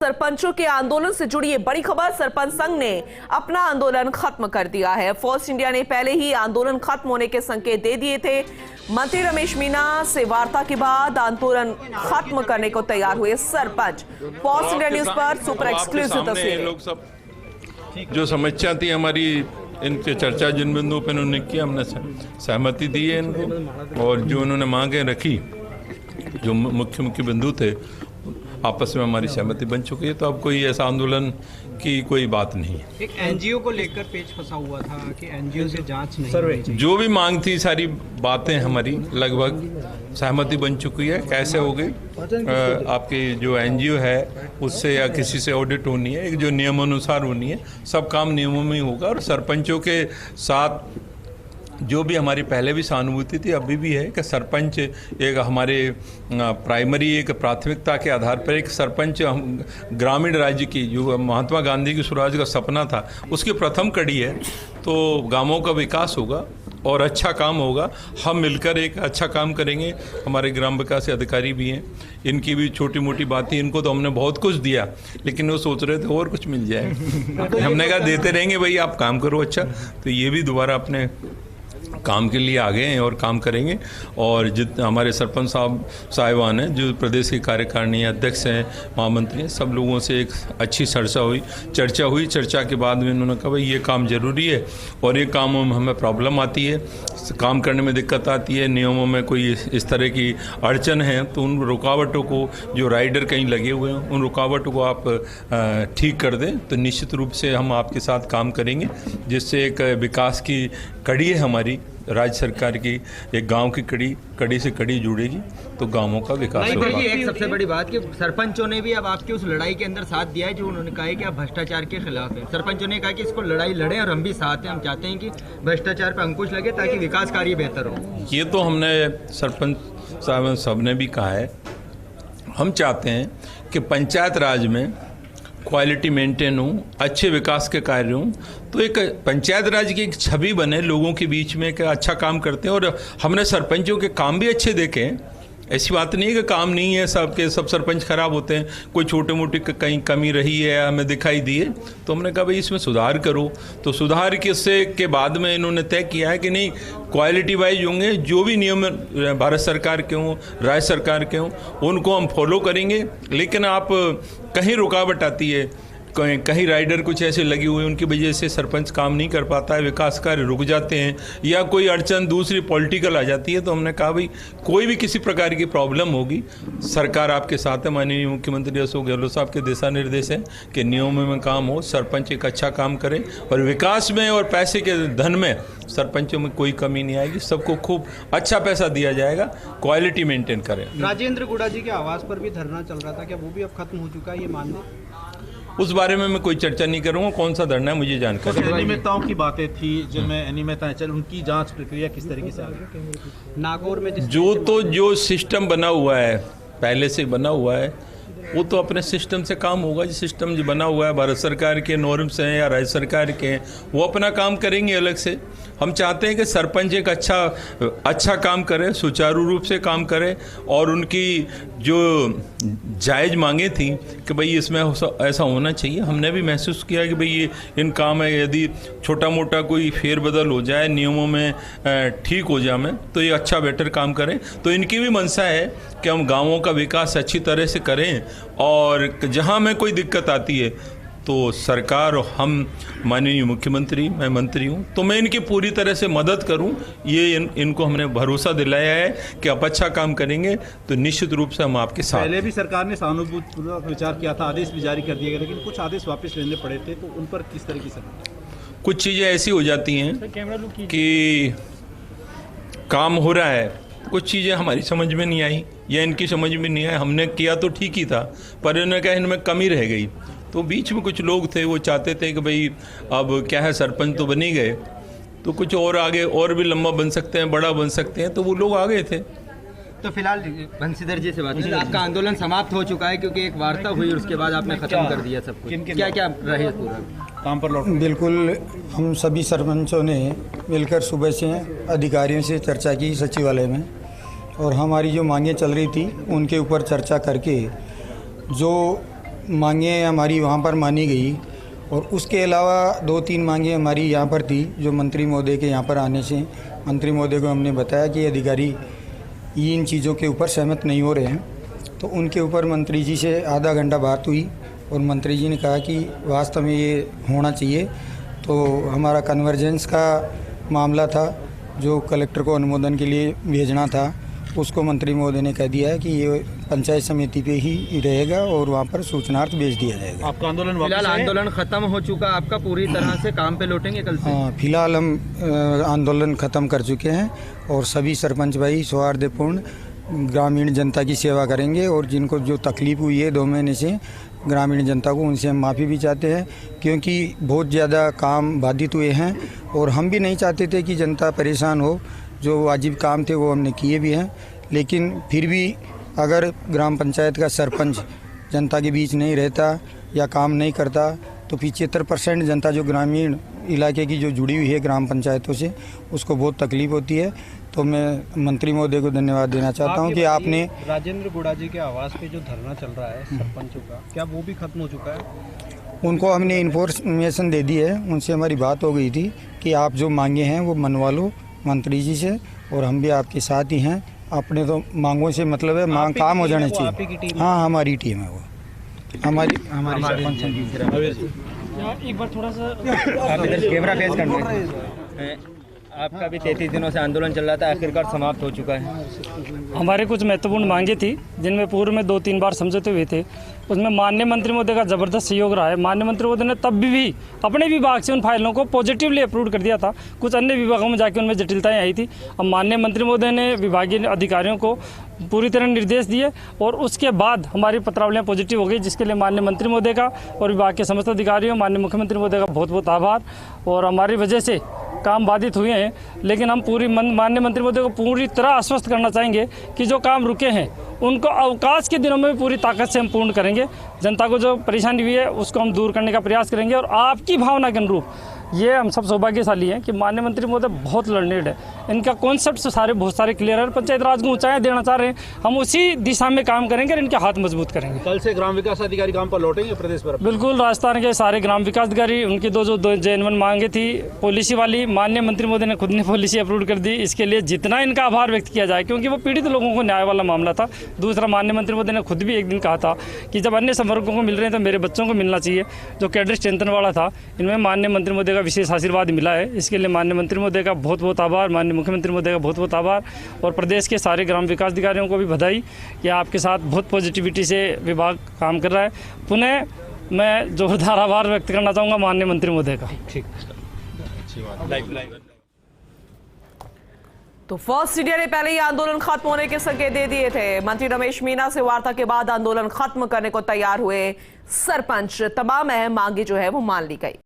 सरपंचों के आंदोलन से जुड़ी ये बड़ी खबर। सरपंच संघ ने अपना आंदोलन खत्म कर दिया है। फर्स्ट इंडिया ने पहले ही आंदोलन खत्म होने के संकेत दे दिए थे। मंत्री रमेश मीना से वार्ता के बाद आंदोलन खत्म करने को तैयार हुए सरपंच। फर्स्ट इंडिया न्यूज पर सुपर एक्सक्लूसिव तस्वीरें। लोग सब जो समस्या थी हमारी, इनके चर्चा जिन बिंदुओं पर उन्होंने किया, हमने सहमति दी है इनको, और जो उन्होंने मांगे रखी, जो मुख्य बिंदु थे, आपस में हमारी सहमति बन चुकी है। तो अब कोई ऐसा आंदोलन की कोई बात नहीं है। एक एनजीओ को लेकर पेच फंसा हुआ था कि एनजीओ से जांच नहीं होनी चाहिए। जो भी मांग थी, सारी बातें हमारी लगभग सहमति बन चुकी है। कैसे हो गई, आपकी जो एनजीओ है उससे या किसी से ऑडिट होनी है, एक जो नियमानुसार होनी है, सब काम नियमों में ही होगा। और सरपंचों के साथ जो भी हमारी पहले भी सहानुभूति थी, अभी भी है कि सरपंच एक हमारे प्राइमरी एक प्राथमिकता के आधार पर एक सरपंच ग्रामीण राज्य की, जो महात्मा गांधी की स्वराज का सपना था, उसकी प्रथम कड़ी है। तो गांवों का विकास होगा और अच्छा काम होगा। हम मिलकर एक अच्छा काम करेंगे। हमारे ग्राम विकास अधिकारी भी हैं, इनकी भी छोटी मोटी बातें, इनको तो हमने बहुत कुछ दिया, लेकिन वो सोच रहे थे और कुछ मिल जाए। हमने कहा देते रहेंगे भाई, आप काम करो अच्छा। तो ये भी दोबारा अपने काम के लिए आ गए हैं और काम करेंगे। और जितने हमारे सरपंच साहिबान हैं, जो प्रदेश की कार्यकारिणी अध्यक्ष हैं, महामंत्री हैं, सब लोगों से एक अच्छी चर्चा हुई। चर्चा के बाद में उन्होंने कहा भाई ये काम जरूरी है, और ये कामों में हमें प्रॉब्लम आती है, काम करने में दिक्कत आती है, नियमों में कोई इस तरह की अड़चन है, तो उन रुकावटों को, जो राइडर कहीं लगे हुए हैं, उन रुकावटों को आप ठीक कर दें। तो निश्चित रूप से हम आपके साथ काम करेंगे, जिससे एक विकास की कड़ी है हमारी राज्य सरकार की, एक गांव की कड़ी से कड़ी जुड़ेगी, तो गांवों का विकास होगा। एक सबसे बड़ी बात कि सरपंचों ने भी अब आपकी उस लड़ाई के अंदर साथ दिया है, जो उन्होंने कहा है कि आप भ्रष्टाचार के खिलाफ हैं। सरपंचों ने कहा कि इसको लड़ाई लड़ें और हम भी साथ हैं। हम चाहते हैं कि भ्रष्टाचार पर अंकुश लगे ताकि विकास कार्य बेहतर हो। ये तो हमने सरपंच साहब सब ने भी कहा है। हम चाहते हैं कि पंचायत राज में क्वालिटी मेंटेन हो, अच्छे विकास के कार्य हों, तो एक पंचायत राज की एक छवि बने लोगों के बीच में कि अच्छा काम करते हैं। और हमने सरपंचों के काम भी अच्छे देखे हैं। ऐसी बात नहीं है कि काम नहीं है, सब सरपंच खराब होते हैं। कोई छोटे मोटी कहीं कमी रही है, हमें दिखाई दी है, तो हमने कहा भाई इसमें सुधार करो। तो सुधार के बाद में इन्होंने तय किया है कि नहीं, क्वालिटी वाइज होंगे, जो भी नियम भारत सरकार के हों, राज्य सरकार के हों, उनको हम फॉलो करेंगे। लेकिन आप कहीं रुकावट आती है, कहीं राइडर कुछ ऐसे लगे हुए, उनकी वजह से सरपंच काम नहीं कर पाता है, विकास कार्य रुक जाते हैं, या कोई अड़चन दूसरी पॉलिटिकल आ जाती है, तो हमने कहा भाई कोई भी किसी प्रकार की प्रॉब्लम होगी, सरकार आपके साथ है। माननीय मुख्यमंत्री अशोक गहलोत साहब के दिशा निर्देश हैं कि नियमों में काम हो, सरपंच एक अच्छा काम करे, और विकास में और पैसे के धन में सरपंचों में कोई कमी नहीं आएगी। सबको खूब अच्छा पैसा दिया जाएगा, क्वालिटी मेंटेन करें। राजेंद्र गुड़ा जी के आवास पर भी धरना चल रहा था, क्या वो भी अब खत्म हो चुका है, ये मान लें? उस बारे में मैं कोई चर्चा नहीं करूंगा। कौन सा धरना है मुझे जानकारी। अनियमितताओं की बातें थी, जिनमें अनियमितताएं चल, उनकी जांच प्रक्रिया किस तरीके से आ रही? नागौर में जो सिस्टम बना हुआ है, पहले से बना हुआ है, वो तो अपने सिस्टम से काम होगा। जो सिस्टम जो बना हुआ है, भारत सरकार के नॉर्म्स हैं या राज्य सरकार के हैं, वो अपना काम करेंगे अलग से। हम चाहते हैं कि सरपंच एक अच्छा काम करे, सुचारू रूप से काम करे, और उनकी जो जायज़ मांगे थी कि भाई इसमें ऐसा होना चाहिए, हमने भी महसूस किया कि भाई ये इन काम है, यदि छोटा मोटा कोई फेरबदल हो जाए, नियमों में ठीक हो जाए, तो ये अच्छा बेटर काम करें। तो इनकी भी मंशा है कि हम गाँवों का विकास अच्छी तरह से करें, और जहाँ में कोई दिक्कत आती है तो सरकार और हम, माननीय मुख्यमंत्री, मैं मंत्री हूँ, तो मैं इनकी पूरी तरह से मदद करूँ। ये इनको हमने भरोसा दिलाया है कि आप अच्छा काम करेंगे तो निश्चित रूप से हम आपके साथ। पहले भी सरकार ने सहानुभूतिपूर्वक विचार किया था, आदेश भी जारी कर दिए गए, लेकिन कुछ आदेश वापस लेने पड़े थे, तो उन पर किस तरीके से? कुछ चीज़ें ऐसी हो जाती हैं कि काम हो रहा है, कुछ चीज़ें हमारी समझ में नहीं आई या इनकी समझ में नहीं आई। हमने किया तो ठीक ही था, पर इन्होंने कहा इनमें कमी रह गई। तो बीच में कुछ लोग थे, वो चाहते थे कि भाई अब क्या है, सरपंच तो बन ही गए, तो कुछ और आगे और भी लंबा बन सकते हैं, बड़ा बन सकते हैं, तो वो लोग आ गए थे। तो फिलहाल बंशीधर जी से बात है, आपका आंदोलन समाप्त हो चुका है, क्योंकि एक वार्ता हुई और उसके बाद आपने खत्म कर दिया सब कुछ। क्या क्या रहे पूरा काम पर लौट? बिल्कुल, हम सभी सरपंचों ने मिलकर सुबह से अधिकारियों से चर्चा की सचिवालय में, और हमारी जो मांगें चल रही थी उनके ऊपर चर्चा करके जो मांगें हमारी वहाँ पर मानी गई और उसके अलावा 2-3 मांगें हमारी यहाँ पर थी जो मंत्री महोदय के यहाँ पर आने से मंत्री महोदय को हमने बताया कि अधिकारी इन चीज़ों के ऊपर सहमत नहीं हो रहे हैं। तो उनके ऊपर मंत्री जी से आधा घंटा बात हुई और मंत्री जी ने कहा कि वास्तव में ये होना चाहिए। तो हमारा कन्वर्जेंस का मामला था जो कलेक्टर को अनुमोदन के लिए भेजना था, उसको मंत्री महोदय ने कह दिया है कि ये पंचायत समिति पे ही रहेगा और वहाँ पर सूचनार्थ भेज दिया जाएगा। आपका आंदोलन वापस फिलहाल है? आंदोलन खत्म हो चुका, आपका पूरी तरह से काम पे लौटेंगे कल से? हाँ, फिलहाल हम आंदोलन ख़त्म कर चुके हैं और सभी सरपंच भाई सौहार्दपूर्ण ग्रामीण जनता की सेवा करेंगे और जिनको जो तकलीफ़ हुई है 2 महीने से ग्रामीण जनता को, उनसे हम माफ़ी भी चाहते हैं क्योंकि बहुत ज़्यादा काम बाधित हुए हैं और हम भी नहीं चाहते थे कि जनता परेशान हो। जो वाजिब काम थे वो हमने किए भी हैं, लेकिन फिर भी अगर ग्राम पंचायत का सरपंच जनता के बीच नहीं रहता या काम नहीं करता तो 75% जनता जो ग्रामीण इलाके की जो जुड़ी हुई है ग्राम पंचायतों से, उसको बहुत तकलीफ़ होती है। तो मैं मंत्री महोदय को धन्यवाद देना चाहता हूं कि आपने राजेंद्र गुड़ा जी के आवास पे जो धरना चल रहा है सरपंचों का, क्या वो भी खत्म हो चुका है? उनको हमने इन्फॉर्मेशन दे दी है, उनसे हमारी बात हो गई थी कि आप जो मांगे हैं वो मनवा लो मंत्री जी से और हम भी आपके साथ ही हैं। अपने तो मांगों से मतलब है, मांग काम हो जाने चाहिए। हाँ, हमारी टीम है वो, हमारी एक बार थोड़ा सा कैमरा फेस करना। आपका भी 33 दिनों से आंदोलन चल रहा था, आखिरकार समाप्त हो चुका है। हमारे कुछ महत्वपूर्ण मांगे थी जिनमें पूर्व में 2-3 बार समझौते हुए थे। उसमें माननीय मंत्री महोदय का ज़बरदस्त सहयोग रहा है। माननीय मंत्री महोदय ने तब भी अपने विभाग से उन फाइलों को पॉजिटिवली अप्रूव कर दिया था। कुछ अन्य विभागों में जाके उनमें जटिलताएं आई थी। अब माननीय मंत्री महोदय ने विभागीय अधिकारियों को पूरी तरह निर्देश दिए और उसके बाद हमारी पत्रावलियाँ पॉजिटिव हो गई, जिसके लिए माननीय मंत्री महोदय का और विभाग के समस्त अधिकारियों, माननीय मुख्यमंत्री महोदय का बहुत बहुत आभार। और हमारी वजह से काम बाधित हुए हैं, लेकिन हम पूरी माननीय मंत्री महोदय को पूरी तरह आश्वस्त करना चाहेंगे कि जो काम रुके हैं उनको अवकाश के दिनों में भी पूरी ताकत से हम पूर्ण करेंगे। जनता को जो परेशानी हुई है उसको हम दूर करने का प्रयास करेंगे और आपकी भावना के अनुरूप ये हम सब सौभाग्यशाली हैं कि माननीय मंत्री महोदय बहुत लर्नेड है। इनका कॉन्सेप्ट सारे बहुत सारे क्लियर है। पंचायत राज को ऊंचाइयां देना चाह रहे हैं, हम उसी दिशा में काम करेंगे और इनके हाथ मजबूत करेंगे। कल से ग्राम विकास अधिकारी काम पर लौटेंगे प्रदेश भर? बिल्कुल, राजस्थान के सारे ग्राम विकास अधिकारी, उनकी दो जेन्युइन मांगे थी पॉलिसी वाली, माननीय मंत्री महोदय ने खुद ने पॉलिसी अप्रूव कर दी। इसके लिए जितना इनका आभार व्यक्त किया जाए, क्योंकि वो पीड़ित लोगों को न्याय वाला मामला था। दूसरा, माननीय मंत्री महोदय ने खुद भी एक दिन कहा था कि जब अन्य संवर्गों को मिल रहे हैं तो मेरे बच्चों को मिलना चाहिए। जो कैडर स्ट्रेंथन वाला था, इनमें माननीय मंत्री महोदय का विशेष आशीर्वाद मिला है। इसके लिए माननीय मंत्री महोदय का बहुत बहुत आभार, माननीय मुख्यमंत्री महोदय का बहुत बहुत आभार और प्रदेश के सारे ग्राम विकास अधिकारियों को भी बधाई कि आपके साथ बहुत पॉजिटिविटी से विभाग काम कर रहा है। पुनः मैं जोरदार आभार व्यक्त करना चाहूँगा माननीय मंत्री महोदय का। ठीक, तो फर्स्ट इंडिया ने पहले ही आंदोलन खत्म होने के संकेत दे दिए थे। मंत्री रमेश मीना से वार्ता के बाद आंदोलन खत्म करने को तैयार हुए सरपंच। तमाम अहम मांगे जो है वो मान ली गई।